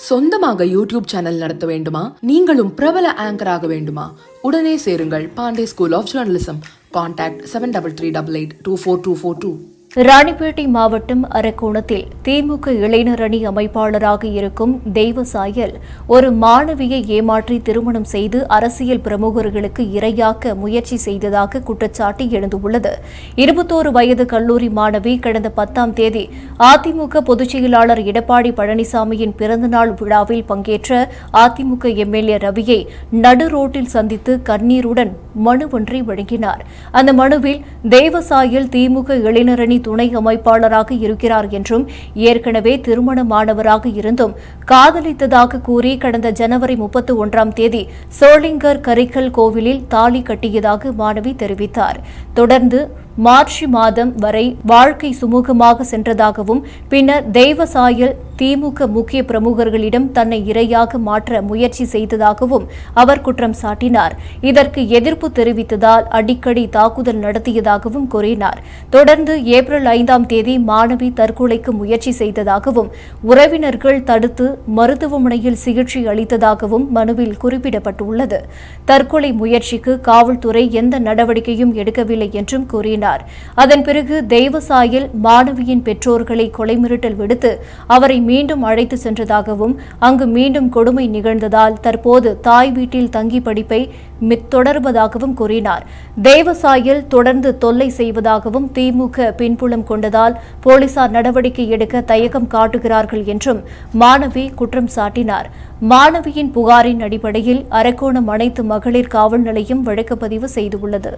சொந்தமாக YouTube channel நடத்த வேண்டுமா? நீங்களும் பிரபல ஆங்கர் ஆக வேண்டுமா? உடனே சேருங்கள் Pandey school of journalism. Contact 7388242242. Ranipet மாவட்டம் அரக்கோணத்தில் திமுக இளைஞர் அணி அமைப்பாளராக இருக்கும் தெய்வசாயல் ஒரு மாணவியை ஏமாற்றி திருமணம் செய்து அரசியல் பிரமுகர்களுக்கு இரையாக்க முயற்சி செய்ததாக குற்றச்சாட்டு எழுந்துள்ளது. 21 வயது கல்லூரி மாணவி கடந்த 10ஆம் தேதி அதிமுக பொதுச் செயலாளர் எடப்பாடி பழனிசாமியின் பிறந்தநாள் விழாவில் பங்கேற்ற அதிமுக எம்எல்ஏ ரவியை நடு ரோட்டில் சந்தித்து கண்ணீருடன் மனு ஒன்றை வழங்கினார். அந்த மனுவில் தெய்வசாயல் திமுக இளைஞர் அணி துணை அமைப்பாளராக இருக்கிறார் என்றும் ஏற்கனவே திருமணமானவராக இருந்தும் காதலித்ததாக கூறி கடந்த ஜனவரி 31ஆம் தேதி சோளிங்கர் கரிக்கல் கோவிலில் தாலி கட்டியதாக மாணவி தெரிவித்தார். தொடர்ந்து மார்ச் மாதம் வரை வாழ்க்கை சுமூகமாக சென்றதாகவும் பின்னர் தெய்வசாயல் திமுக முக்கிய பிரமுகர்களிடம் தன்னை இரையாக மாற்ற முயற்சி செய்ததாகவும் அவர் குற்றம் சாட்டினார். இதற்கு எதிர்ப்பு தெரிவித்ததால் அடிக்கடி தாக்குதல் நடத்தியதாகவும் கூறினார். தொடர்ந்து ஏப்ரல் 5ஆம் தேதி மாணவி தற்கொலைக்கு முயற்சி செய்ததாகவும் உறவினர்கள் தடுத்து மருத்துவமனையில் சிகிச்சை அளித்ததாகவும் மனுவில் குறிப்பிடப்பட்டுள்ளது. தற்கொலை முயற்சிக்கு காவல்துறை எந்த நடவடிக்கையும் எடுக்கவில்லை என்றும் கூறினார். அதன் பிறகு தெய்வசாயல் மாணவியின் பெற்றோர்களை கொலை மிரட்டல் விடுத்து அவரை மீண்டும் அழைத்து சென்றதாகவும் அங்கு மீண்டும் கொடுமை நிகழ்ந்ததால் தற்போது தாய் வீட்டில் தங்கி படிப்பை தொடர்வதாகவும் கூறினார். தெய்வசாயல் தொடர்ந்து தொல்லை செய்வதாகவும் திமுக பின்புலம் கொண்டதால் போலீசார் நடவடிக்கை எடுக்க தயக்கம் காட்டுகிறார்கள் என்றும் மாணவி குற்றம் சாட்டினார். மாணவியின் புகாரின் அடிப்படையில் அரக்கோணம் அனைத்து மகளிர் காவல் நிலையம் வழக்கு பதிவு செய்துள்ளது.